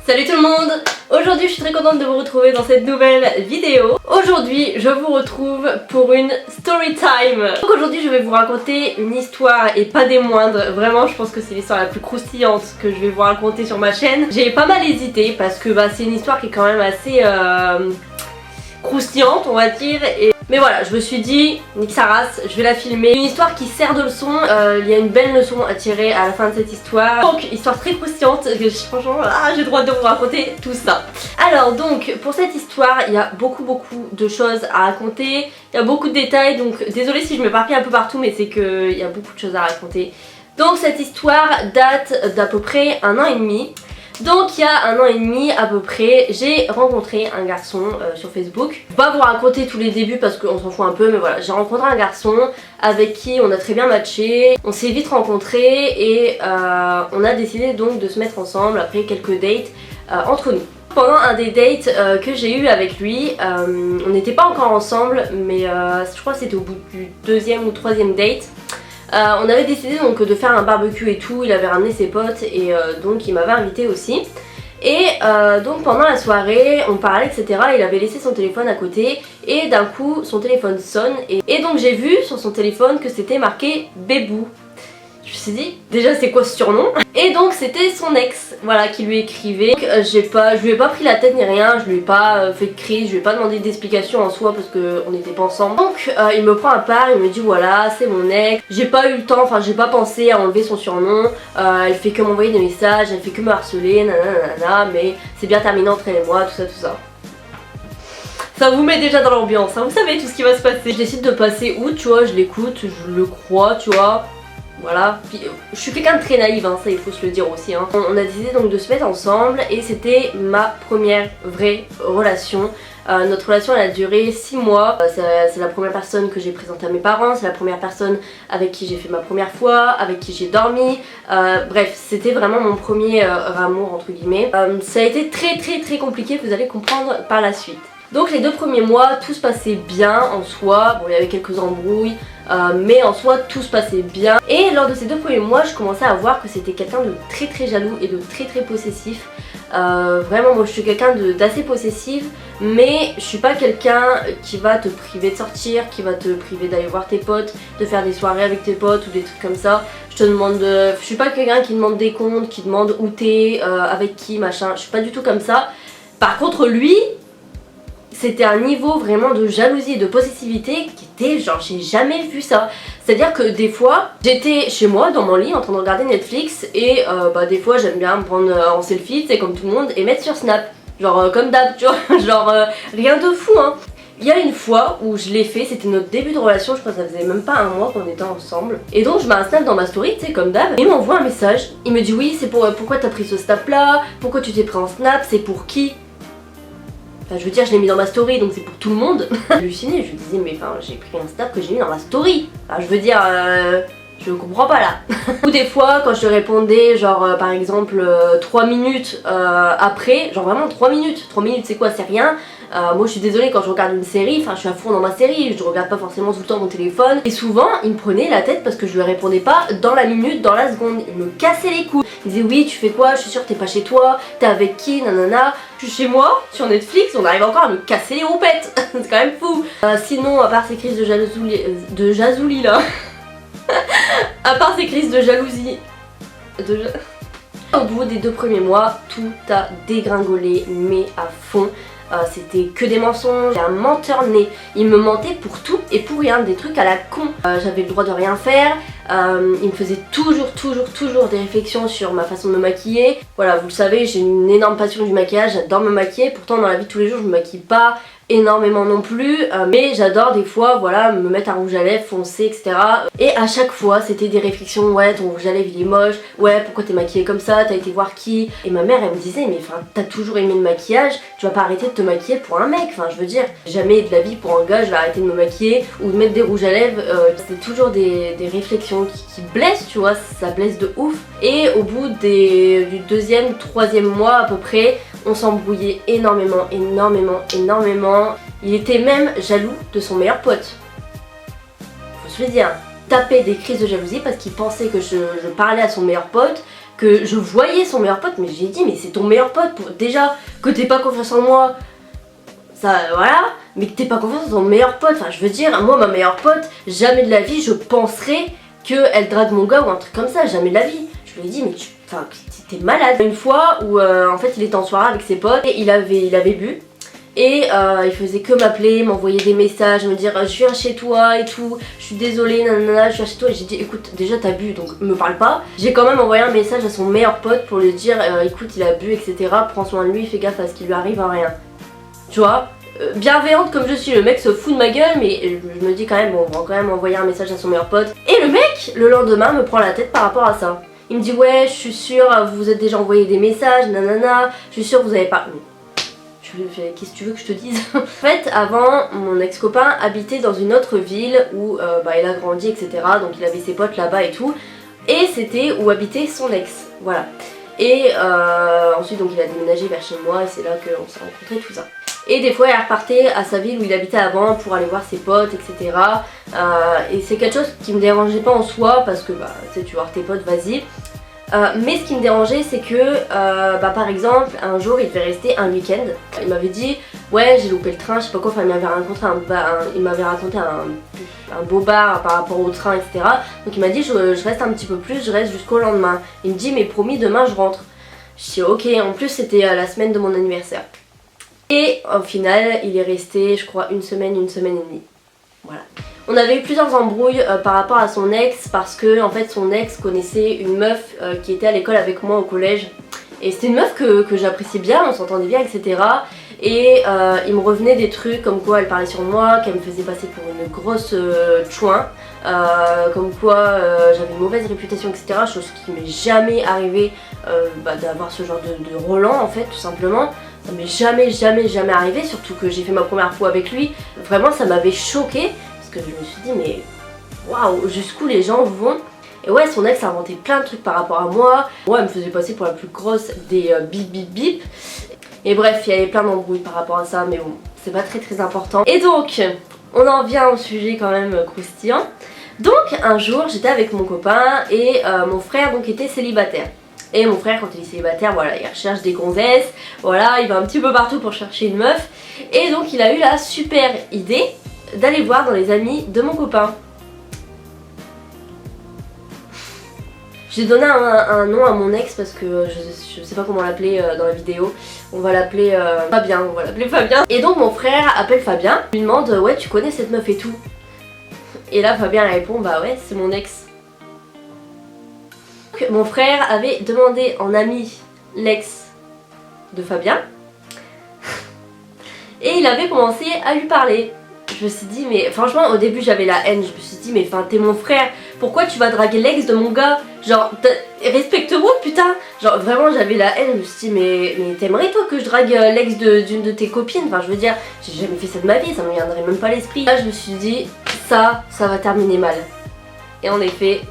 Salut tout le monde! Aujourd'hui je suis très contente de vous retrouver dans cette nouvelle vidéo. Aujourd'hui je vous retrouve pour une story time. Donc aujourd'hui je vais vous raconter une histoire et pas des moindres. Vraiment je pense que c'est l'histoire la plus croustillante que je vais vous raconter sur ma chaîne. J'ai pas mal hésité parce que c'est une histoire qui est quand même assez croustillante on va dire. Mais voilà, je me suis dit, nique sa race, je vais la filmer. Une histoire qui sert de leçon, il y a une belle leçon à tirer à la fin de cette histoire. Donc, histoire très croustillante, que franchement, j'ai le droit de vous raconter tout ça. Alors donc, pour cette histoire, il y a beaucoup de choses à raconter. Il y a beaucoup de détails, donc désolée si je m'éparpille un peu partout, mais c'est qu'il y a beaucoup de choses à raconter. Donc cette histoire date d'à peu près 1 an et demi. Donc il y a 1 an et demi à peu près, j'ai rencontré un garçon sur Facebook. Je vais pas vous raconter tous les débuts parce qu'on s'en fout un peu, mais voilà, j'ai rencontré un garçon avec qui on a très bien matché. On s'est vite rencontrés et on a décidé donc de se mettre ensemble après quelques dates entre nous. Pendant un des dates que j'ai eu avec lui, on n'était pas encore ensemble, mais je crois que c'était au bout du 2e ou 3e date. On avait décidé donc de faire un barbecue et tout, il avait ramené ses potes et donc il m'avait invité aussi. Et donc pendant la soirée, on parlait etc. Il avait laissé son téléphone à côté et d'un coup son téléphone sonne et donc j'ai vu sur son téléphone que c'était marqué Bébou. Je me suis dit déjà c'est quoi ce surnom? Et donc c'était son ex, voilà, qui lui écrivait. Donc, je lui ai pas pris la tête ni rien, je lui ai pas fait de crise, je lui ai pas demandé d'explication en soi parce qu'on n'était pas ensemble. Donc il me prend à part, il me dit voilà c'est mon ex, j'ai pas eu le temps, enfin j'ai pas pensé à enlever son surnom, elle fait que m'envoyer des messages, elle fait que me harceler, nanana, mais c'est bien terminé entre elle et moi, tout ça. Ça vous met déjà dans l'ambiance, hein, vous savez tout ce qui va se passer. Je décide de passer outre, tu vois, je l'écoute, je le crois, tu vois. Voilà, puis je suis quelqu'un de très naïve, hein, ça il faut se le dire aussi. Hein. On a décidé donc de se mettre ensemble et c'était ma première vraie relation. Notre relation elle a duré 6 mois. C'est la première personne que j'ai présentée à mes parents, c'est la première personne avec qui j'ai fait ma première fois, avec qui j'ai dormi. Bref, c'était vraiment mon premier amour entre guillemets. Ça a été très compliqué, vous allez comprendre par la suite. Donc les 2 premiers mois, tout se passait bien en soi. Bon, il y avait quelques embrouilles, mais en soi, tout se passait bien. Et lors de ces 2 premiers mois, je commençais à voir que c'était quelqu'un de très jaloux et de très possessif. Vraiment, moi je suis quelqu'un d'assez possessive, mais je suis pas quelqu'un qui va te priver de sortir, qui va te priver d'aller voir tes potes, de faire des soirées avec tes potes ou des trucs comme ça. Je suis pas quelqu'un qui demande des comptes, qui demande où t'es, avec qui, machin. Je suis pas du tout comme ça. Par contre, lui, c'était un niveau vraiment de jalousie et de possessivité qui était genre j'ai jamais vu ça. C'est à dire que des fois j'étais chez moi dans mon lit en train de regarder Netflix et des fois j'aime bien me prendre en selfie, c'est comme tout le monde, et mettre sur Snap, genre comme d'hab tu vois, genre rien de fou hein. Il y a une fois où je l'ai fait, c'était notre début de relation, je crois que ça faisait même pas 1 mois qu'on était ensemble. Et donc je mets un snap dans ma story, tu sais, comme d'hab. Il m'envoie un message, il me dit oui c'est pour pourquoi t'as pris ce snap là, pourquoi tu t'es pris en snap, c'est pour qui? Enfin, je veux dire, je l'ai mis dans ma story donc c'est pour tout le monde. J'ai halluciné, je me disais, mais enfin, j'ai pris un snap que j'ai mis dans ma story. Enfin, je veux dire, je comprends pas là. Ou des fois, quand je répondais, genre par exemple 3 minutes après, genre vraiment 3 minutes. 3 minutes, c'est quoi? C'est rien. Moi je suis désolée, quand je regarde une série, enfin je suis à fond dans ma série, je regarde pas forcément tout le temps mon téléphone. Et souvent il me prenait la tête parce que je lui répondais pas dans la minute, dans la seconde. Il me cassait les couilles. Il disait oui tu fais quoi, je suis sûre t'es pas chez toi, t'es avec qui, nanana. Je suis chez moi, sur Netflix, on arrive encore à me casser les roupettes. C'est quand même fou. Sinon à part ces crises de jalousie là, à part ces crises de jalousie, au bout des 2 premiers mois, tout a dégringolé mais à fond. C'était que des mensonges, un menteur né. Il me mentait pour tout et pour rien, des trucs à la con. J'avais le droit de rien faire. Il me faisait toujours des réflexions sur ma façon de me maquiller. Voilà, vous le savez, j'ai une énorme passion du maquillage, j'adore me maquiller. Pourtant dans la vie de tous les jours je me maquille pas énormément non plus, mais j'adore des fois voilà me mettre un rouge à lèvres foncé etc. Et à chaque fois c'était des réflexions, ouais ton rouge à lèvres il est moche, ouais pourquoi t'es maquillée comme ça, t'as été voir qui? Et ma mère elle me disait mais enfin t'as toujours aimé le maquillage, tu vas pas arrêter de te maquiller pour un mec, enfin je veux dire jamais de la vie pour un gars je vais arrêter de me maquiller ou de mettre des rouges à lèvres. C'était toujours des réflexions qui blessent, tu vois, ça blesse de ouf. Et au bout du 2e, 3e mois à peu près, on s'embrouillait énormément. Il était même jaloux de son meilleur pote. Faut se le dire. Tapait des crises de jalousie parce qu'il pensait que je parlais à son meilleur pote, que je voyais son meilleur pote, mais j'ai dit mais c'est ton meilleur pote, déjà que t'aies pas confiance en moi, ça voilà, mais que t'aies pas confiance en ton meilleur pote, enfin je veux dire, moi ma meilleure pote, jamais de la vie je penserais qu'elle drague mon gars ou un truc comme ça, jamais de la vie. Je lui ai dit mais t'es malade. Une fois où en fait il était en soirée avec ses potes et il avait bu. Et il faisait que m'appeler, m'envoyer des messages, me dire je viens chez toi et tout, je suis désolée, nanana, je viens chez toi. Et j'ai dit écoute, déjà t'as bu donc me parle pas. J'ai quand même envoyé un message à son meilleur pote pour lui dire écoute, il a bu, etc. Prends soin de lui, fais gaffe à ce qui lui arrive à rien. Tu vois, bienveillante comme je suis, le mec se fout de ma gueule, mais je me dis quand même, bon, on va quand même envoyer un message à son meilleur pote. Et le mec, le lendemain, me prend la tête par rapport à ça. Il me dit ouais, je suis sûre, vous vous êtes déjà envoyé des messages, nanana, je suis sûre vous avez pas... Qu'est-ce que tu veux que je te dise? En fait, avant, mon ex-copain habitait dans une autre ville où il a grandi, etc. Donc il avait ses potes là-bas et tout. Et c'était où habitait son ex, voilà. Et ensuite, donc il a déménagé vers chez moi et c'est là qu'on s'est rencontrés, tout ça. Et des fois, il repartait à sa ville où il habitait avant pour aller voir ses potes, etc. Et c'est quelque chose qui me dérangeait pas en soi parce que, tu sais, tu vois tes potes, vas-y. Mais ce qui me dérangeait c'est que par exemple un jour il devait rester un week-end. Il m'avait dit ouais j'ai loupé le train, je sais pas quoi, enfin il m'avait raconté un beau bar par rapport au train, etc. Donc il m'a dit je reste un petit peu plus, je reste jusqu'au lendemain. Il me dit mais promis demain je rentre. Je dis ok, en plus c'était la semaine de mon anniversaire. Et au final il est resté je crois une semaine et demie. Voilà. On avait eu plusieurs embrouilles par rapport à son ex parce que en fait son ex connaissait une meuf qui était à l'école avec moi au collège. Et c'était une meuf que j'appréciais bien, on s'entendait bien, etc. Et il me revenait des trucs comme quoi elle parlait sur moi, qu'elle me faisait passer pour une grosse chouin, comme quoi j'avais une mauvaise réputation, etc. Chose qui m'est jamais arrivé d'avoir ce genre de Roland en fait, tout simplement. Ça m'est jamais arrivé, surtout que j'ai fait ma première fois avec lui. Vraiment ça m'avait choquée. Que je me suis dit mais waouh, jusqu'où les gens vont. Et ouais, son ex a inventé plein de trucs par rapport à moi. Ouais, elle me faisait passer pour la plus grosse des bip bip bip. Et bref, il y avait plein d'embrouilles par rapport à ça, mais bon, c'est pas très important. Et donc, on en vient au sujet quand même croustillant. Donc un jour, j'étais avec mon copain et mon frère donc était célibataire. Et mon frère, quand il est célibataire, voilà, il recherche des gonzesses, voilà, il va un petit peu partout pour chercher une meuf. Et donc il a eu la super idée d'aller voir dans les amis de mon copain. J'ai donné un nom à mon ex parce que je sais pas comment l'appeler dans la vidéo. On va l'appeler Fabien, on va l'appeler Fabien. Et donc mon frère appelle Fabien, lui demande ouais tu connais cette meuf et tout. Et là Fabien répond bah ouais c'est mon ex. Donc, mon frère avait demandé en ami l'ex de Fabien. Et il avait commencé à lui parler. Je me suis dit mais franchement au début j'avais la haine, je me suis dit mais enfin t'es mon frère, pourquoi tu vas draguer l'ex de mon gars, genre respecte-moi putain, genre vraiment j'avais la haine, je me suis dit mais t'aimerais toi que je drague l'ex d'une de tes copines, enfin je veux dire j'ai jamais fait ça de ma vie, ça me viendrait même pas à l'esprit. Là je me suis dit ça va terminer mal. Et en effet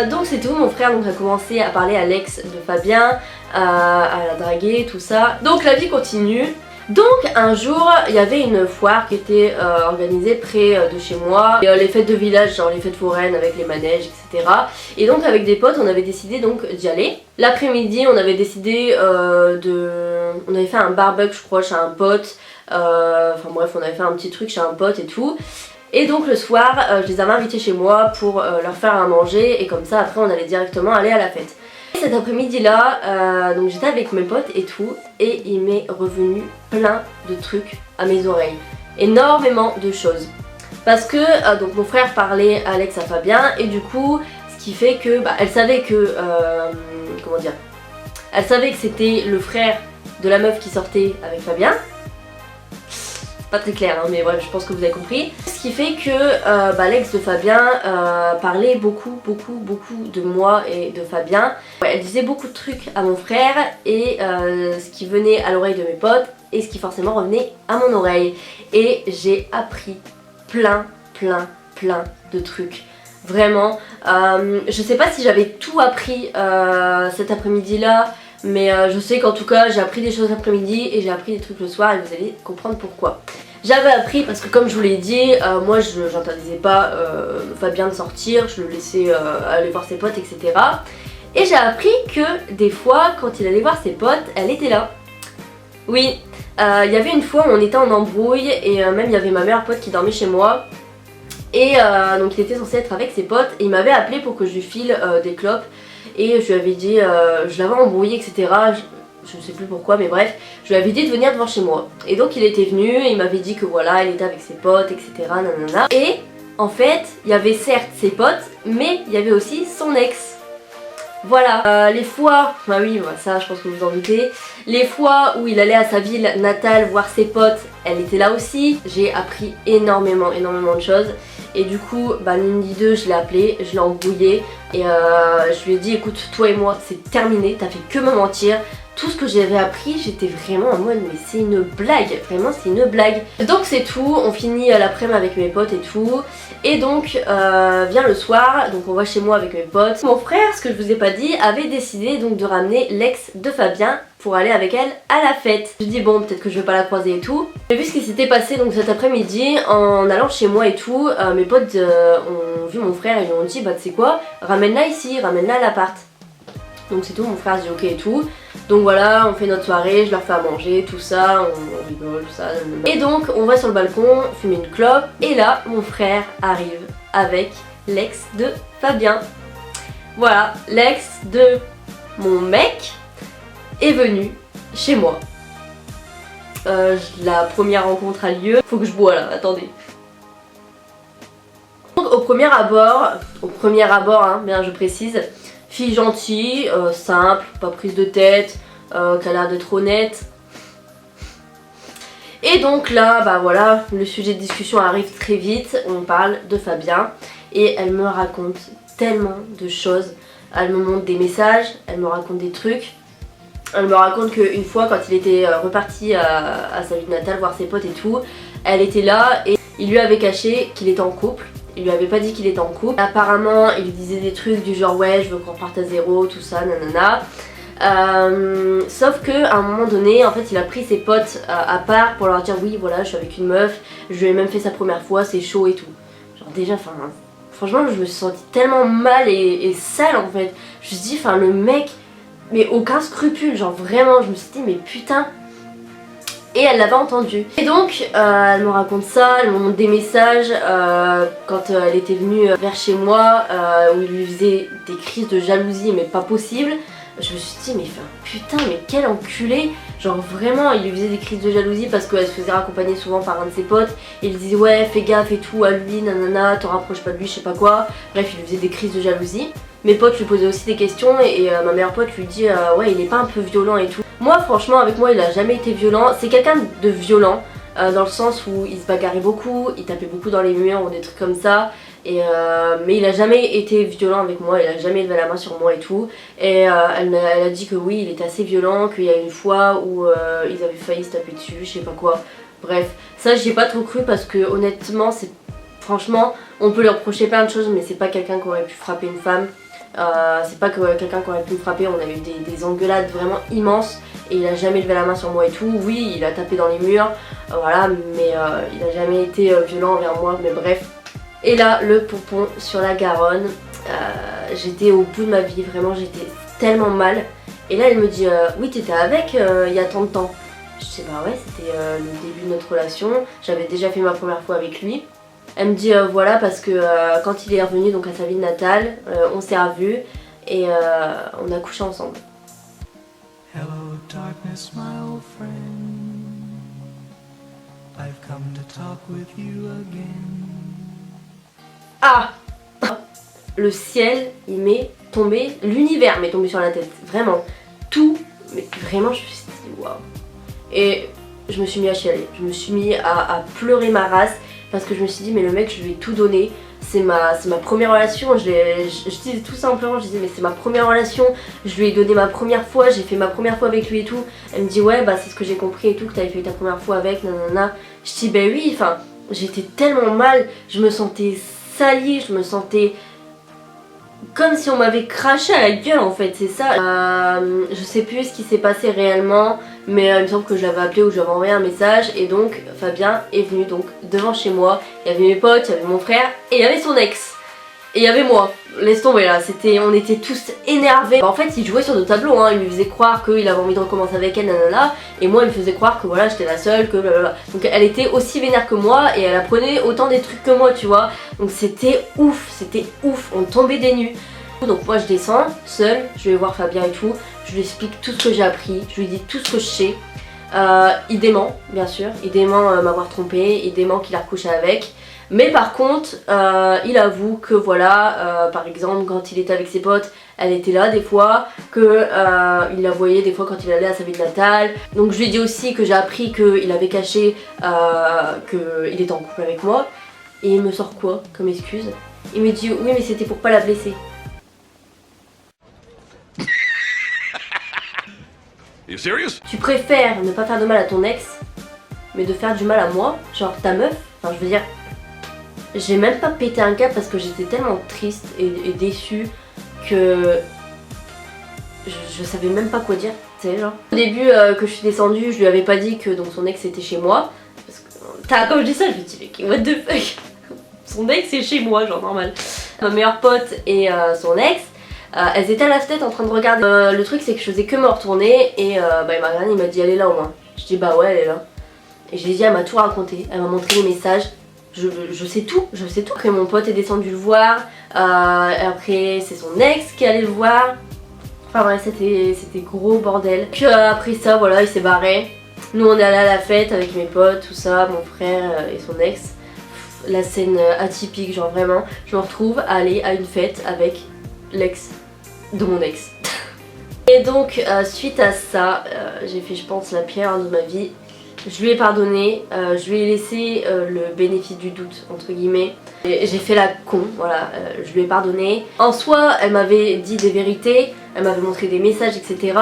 donc c'est tout, mon frère donc a commencé à parler à l'ex de Fabien, à la draguer, tout ça, donc la vie continue. Donc un jour il y avait une foire qui était organisée près de chez moi, et, les fêtes de village, genre les fêtes foraines avec les manèges, etc. Et donc avec des potes on avait décidé donc d'y aller. L'après-midi on avait décidé on avait fait un barbecue je crois chez un pote, enfin bref on avait fait un petit truc chez un pote et tout. Et donc le soir je les avais invités chez moi pour leur faire à manger et comme ça après on allait directement aller à la fête. Cet après-midi là, donc j'étais avec mes potes et tout, et il m'est revenu plein de trucs à mes oreilles, énormément de choses. Parce que donc mon frère parlait à Alex à Fabien et du coup, ce qui fait que elle savait que, comment dire, elle savait que c'était le frère de la meuf qui sortait avec Fabien. Pas très clair hein, mais bref je pense que vous avez compris. Ce qui fait que l'ex de Fabien parlait beaucoup de moi et de Fabien. Elle disait beaucoup de trucs à mon frère et ce qui venait à l'oreille de mes potes et ce qui forcément revenait à mon oreille. Et j'ai appris plein de trucs. Vraiment, je sais pas si j'avais tout appris cet après-midi là. Mais je sais qu'en tout cas j'ai appris des choses l'après-midi et j'ai appris des trucs le soir et vous allez comprendre pourquoi. J'avais appris parce que comme je vous l'ai dit, moi je n'interdisais pas Fabien de sortir, je le laissais aller voir ses potes etc. Et j'ai appris que des fois quand il allait voir ses potes, elle était là. Oui, il y avait une fois où on était en embrouille et même il y avait ma meilleure pote qui dormait chez moi. Et donc il était censé être avec ses potes et il m'avait appelé pour que je lui file des clopes. Et je lui avais dit, je l'avais embrouillé etc. Je ne sais plus pourquoi mais bref, je lui avais dit de venir devant chez moi. Et donc il était venu et il m'avait dit que voilà, il était avec ses potes etc. Nanana. Et en fait, il y avait certes ses potes mais il y avait aussi son ex. Voilà, les fois, bah oui, bah ça je pense que vous en doutez, les fois où il allait à sa ville natale voir ses potes, elle était là aussi. J'ai appris énormément de choses. Et du coup, bah l'une des deux, je l'ai appelé, je l'ai embrouillé. Et je lui ai dit, écoute, toi et moi, c'est terminé, t'as fait que me mentir. Tout ce que j'avais appris, j'étais vraiment en mode, mais c'est une blague, vraiment c'est une blague. Donc c'est tout, on finit l'après-midi avec mes potes et tout. Et donc vient le soir, donc on va chez moi avec mes potes. Mon frère, ce que je vous ai pas dit, avait décidé donc de ramener l'ex de Fabien pour aller avec elle à la fête. Je dis bon, peut-être que je vais pas la croiser et tout. J'ai vu ce qui s'était passé donc cet après-midi en allant chez moi et tout. Mes potes ont vu mon frère et lui ont dit bah tu sais quoi, ramène-la ici, ramène-la à l'appart. Donc c'est tout, mon frère se dit ok et tout. Donc voilà, on fait notre soirée, je leur fais à manger, tout ça, on rigole, tout ça. Et donc on va sur le balcon, fumer une clope. Et là, mon frère arrive avec l'ex de Fabien. Voilà, l'ex de mon mec est venu chez moi. La première rencontre a lieu. Faut que je bois là, attendez. Donc, au premier abord, hein, bien je précise, fille gentille, simple, pas prise de tête, qui a l'air d'être honnête. Et donc là, bah voilà, le sujet de discussion arrive très vite, on parle de Fabien. Et elle me raconte tellement de choses. Elle me montre des messages, elle me raconte des trucs. Elle me raconte qu'une fois, quand il était reparti à sa ville natale voir ses potes et tout, elle était là et il lui avait caché qu'il était en couple. Il lui avait pas dit qu'il était en couple. Apparemment, il lui disait des trucs du genre ouais, je veux qu'on reparte à zéro, tout ça, nanana. Sauf que à un moment donné, en fait, il a pris ses potes à part pour leur dire oui, voilà, je suis avec une meuf, je lui ai même fait sa première fois, c'est chaud et tout. Genre déjà, enfin, franchement, je me suis sentie tellement mal et sale en fait. Je me suis dit, enfin, le mec, mais aucun scrupule, genre vraiment, je me suis dit, mais putain. Et elle l'avait entendu. Et donc elle me raconte ça, elle me montre des messages quand elle était venue vers chez moi où il lui faisait des crises de jalousie mais pas possible. Je me suis dit mais enfin, putain mais quel enculé. Genre vraiment il lui faisait des crises de jalousie parce qu'elle se faisait raccompagner souvent par un de ses potes. Et il disait ouais fais gaffe et tout à lui, nanana, t'en rapproches pas de lui, je sais pas quoi. Bref il lui faisait des crises de jalousie. Mes potes lui posaient aussi des questions et ma meilleure pote lui dit ouais il est pas un peu violent et tout. Moi franchement avec moi il a jamais été violent, c'est quelqu'un de violent dans le sens où il se bagarrait beaucoup, il tapait beaucoup dans les murs ou des trucs comme ça. Et mais il a jamais été violent avec moi, il a jamais levé la main sur moi et tout. Et elle a dit que oui il était assez violent, qu'il y a une fois où ils avaient failli se taper dessus, je sais pas quoi. Bref, ça j'y ai pas trop cru parce que honnêtement c'est... Franchement on peut lui reprocher plein de choses mais c'est pas quelqu'un qui aurait pu frapper une femme. C'est pas que quelqu'un qui aurait pu me frapper, on a eu des engueulades vraiment immenses et il a jamais levé la main sur moi et tout. Oui il a tapé dans les murs, voilà, mais il a jamais été violent envers moi, mais bref. Et là le pompon sur la Garonne, j'étais au bout de ma vie, vraiment j'étais tellement mal. Et là elle me dit oui t'étais avec il y a tant de temps. Je dis bah ouais c'était le début de notre relation, j'avais déjà fait ma première fois avec lui. Elle me dit voilà parce que quand il est revenu donc à sa ville natale, on s'est revus et on a couché ensemble. Hello darkness my old friend, I've come to talk with you again. Ah, le ciel il m'est tombé, l'univers m'est tombé sur la tête, vraiment. Tout, mais vraiment je me suis dit waouh. Et je me suis mis à chialer, je me suis mis à pleurer ma race. Parce que je me suis dit mais le mec je lui ai tout donné, c'est ma première relation, je disais tout ça en pleurant, je disais mais c'est ma première relation, je lui ai donné ma première fois, j'ai fait ma première fois avec lui et tout. Elle me dit ouais bah c'est ce que j'ai compris et tout, que t'avais fait ta première fois avec, nanana. Je dis bah oui, enfin j'étais tellement mal, je me sentais salie, je me sentais comme si on m'avait craché à la gueule en fait, c'est ça. Je sais plus ce qui s'est passé réellement, mais il me semble que je l'avais appelé ou je lui avais envoyé un message. Et donc Fabien est venu donc devant chez moi, il y avait mes potes, il y avait mon frère et il y avait son ex. Et il y avait moi, laisse tomber là, on était tous énervés. En fait il jouait sur nos tableaux, hein. Il lui faisait croire qu'il avait envie de recommencer avec elle, nanana. Et moi il me faisait croire que voilà j'étais la seule, que blablabla. Donc elle était aussi vénère que moi et elle apprenait autant des trucs que moi, tu vois. Donc c'était ouf, on tombait des nues. Donc moi je descends seule, je vais voir Fabien et tout. Je lui explique tout ce que j'ai appris, je lui dis tout ce que je sais. Il dément, bien sûr, il dément m'avoir trompé, il dément qu'il a recouché avec. Mais par contre, il avoue que voilà, par exemple, quand il était avec ses potes, elle était là des fois, que il la voyait des fois quand il allait à sa ville natale. Donc je lui ai dit aussi que j'ai appris qu'il avait caché qu'il était en couple avec moi. Et il me sort quoi comme excuse? Il me dit oui mais c'était pour pas la blesser. You serious? Tu préfères ne pas faire de mal à ton ex, mais de faire du mal à moi, genre ta meuf? Enfin je veux dire, j'ai même pas pété un câble parce que j'étais tellement triste et déçue que je savais même pas quoi dire, tu sais genre. Au début que je suis descendue, je lui avais pas dit que donc son ex était chez moi. Parce que quand je dis ça, je me dis mais what the fuck? Son ex est chez moi, genre normal. Ma meilleure pote et son ex, elles étaient à la fenêtre en train de regarder. Le truc c'est que je faisais que me retourner et bah, il m'a regardé, il m'a dit elle est là au moins. Je dis bah ouais elle est là. Et je lui ai dit elle m'a tout raconté, elle m'a montré les messages. Je sais tout. Après mon pote est descendu le voir, après c'est son ex qui allait le voir. Enfin bref c'était gros bordel. Puis après ça voilà il s'est barré. Nous on est allé à la fête avec mes potes, tout ça, mon frère et son ex. La scène atypique genre vraiment. Je me retrouve à aller à une fête avec l'ex de mon ex. Et donc suite à ça j'ai fait je pense la pire de ma vie. Je lui ai pardonné, je lui ai laissé le bénéfice du doute entre guillemets. J'ai fait la con, voilà, je lui ai pardonné. En soi, elle m'avait dit des vérités, elle m'avait montré des messages, etc.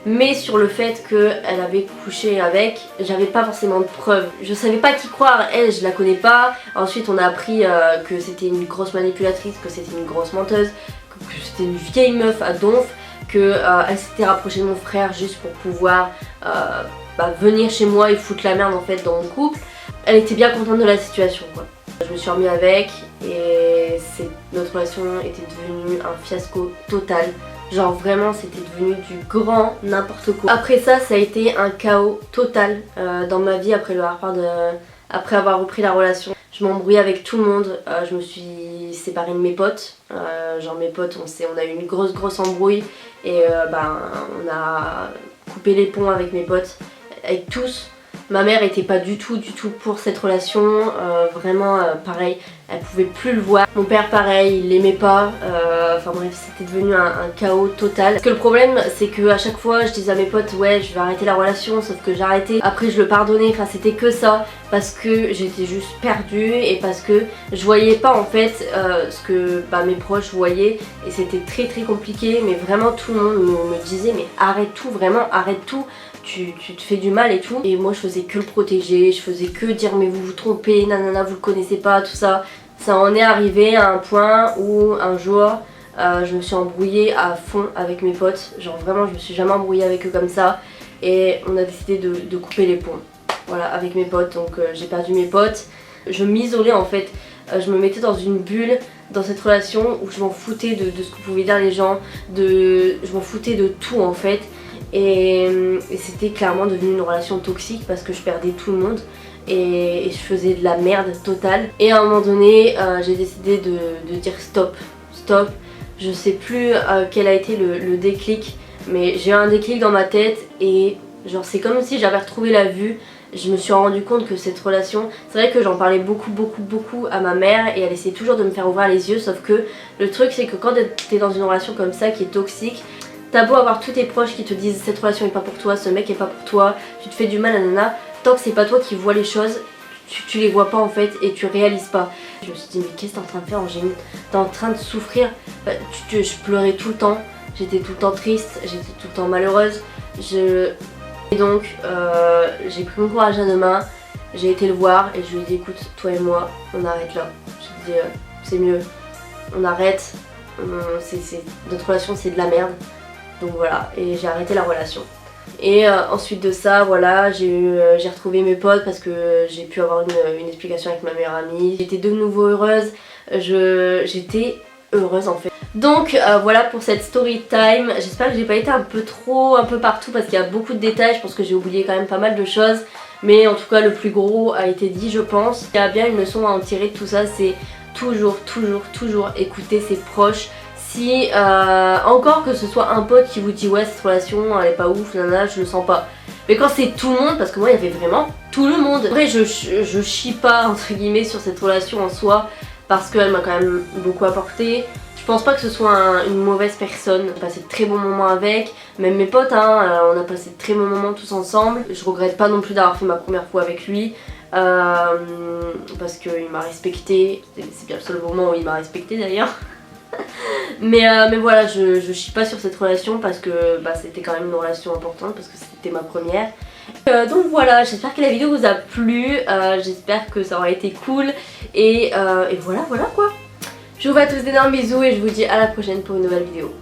Mais sur le fait qu'elle avait couché avec, j'avais pas forcément de preuves. Je savais pas qui croire, elle je la connais pas. Ensuite on a appris que c'était une grosse manipulatrice, que c'était une grosse menteuse, que c'était une vieille meuf à donf, qu'elle s'était rapprochée de mon frère juste pour pouvoir venir chez moi et foutre la merde en fait dans mon couple. Elle était bien contente de la situation quoi. Je me suis remis avec et notre relation était devenue un fiasco total. Genre vraiment c'était devenu du grand n'importe quoi. Après ça a été un chaos total dans ma vie après après avoir repris la relation. Je m'embrouillais avec tout le monde, je me suis séparée de mes potes. Genre mes potes on a eu une grosse embrouille et on a coupé les ponts avec mes potes, avec tous. Ma mère était pas du tout pour cette relation, vraiment pareil, elle pouvait plus le voir. Mon père pareil, il l'aimait pas, enfin bref c'était devenu un chaos total. Parce que le problème c'est que à chaque fois je disais à mes potes ouais je vais arrêter la relation, sauf que j'ai arrêté. Après je le pardonnais, enfin c'était que ça, parce que j'étais juste perdue et parce que je voyais pas en fait ce que mes proches voyaient et c'était très compliqué. Mais vraiment tout le monde me disait mais arrête tout, vraiment arrête tout. Tu te fais du mal et tout. Et moi je faisais que le protéger, je faisais que dire mais vous vous trompez, nanana vous le connaissez pas, tout ça. Ça en est arrivé à un point où un jour je me suis embrouillée à fond avec mes potes. Genre vraiment je me suis jamais embrouillée avec eux comme ça. Et on a décidé de couper les ponts. Voilà avec mes potes, donc j'ai perdu mes potes. Je m'isolais en fait, je me mettais dans une bulle dans cette relation où je m'en foutais de ce que pouvaient dire les gens, je m'en foutais de tout en fait. Et c'était clairement devenu une relation toxique parce que je perdais tout le monde et je faisais de la merde totale. Et à un moment donné j'ai décidé de dire stop. Je sais plus quel a été le déclic, mais j'ai eu un déclic dans ma tête et genre c'est comme si j'avais retrouvé la vue. Je me suis rendu compte que cette relation, c'est vrai que j'en parlais beaucoup à ma mère et elle essayait toujours de me faire ouvrir les yeux, sauf que le truc c'est que quand t'es dans une relation comme ça qui est toxique, t'as beau avoir tous tes proches qui te disent cette relation est pas pour toi, ce mec est pas pour toi, tu te fais du mal, nanana, tant que c'est pas toi qui vois les choses, tu les vois pas en fait et tu réalises pas. Je me suis dit mais qu'est-ce que t'es en train de faire Angéline? T'es en train de souffrir. Je pleurais tout le temps, j'étais tout le temps triste, j'étais tout le temps malheureuse. Et donc j'ai pris mon courage à deux mains, j'ai été le voir et je lui ai dit écoute toi et moi on arrête là. Je lui ai dit c'est mieux, on arrête, notre relation c'est de la merde. Donc voilà, et j'ai arrêté la relation. Et ensuite de ça, voilà, j'ai retrouvé mes potes parce que j'ai pu avoir une explication avec ma meilleure amie. J'étais de nouveau heureuse, j'étais heureuse en fait. Donc voilà pour cette story time. J'espère que j'ai pas été un peu partout parce qu'il y a beaucoup de détails. Je pense que j'ai oublié quand même pas mal de choses. Mais en tout cas le plus gros a été dit je pense. Il y a bien une leçon à en tirer de tout ça, c'est toujours écouter ses proches. Si encore que ce soit un pote qui vous dit ouais cette relation elle est pas ouf, nanana, je le sens pas. Mais quand c'est tout le monde, parce que moi il y avait vraiment tout le monde. Après je chie pas entre guillemets sur cette relation en soi parce qu'elle m'a quand même beaucoup apporté. Je pense pas que ce soit une mauvaise personne. J'ai passé de très bons moments avec, même mes potes hein, on a passé de très bons moments tous ensemble. Je regrette pas non plus d'avoir fait ma première fois avec lui. Parce qu'il m'a respecté, c'est bien le seul moment où il m'a respecté d'ailleurs. mais voilà, je chie pas sur cette relation parce que bah, c'était quand même une relation importante parce que c'était ma première. Donc voilà, j'espère que la vidéo vous a plu, j'espère que ça aura été cool et voilà quoi. Je vous fais à tous d'énormes bisous et je vous dis à la prochaine pour une nouvelle vidéo.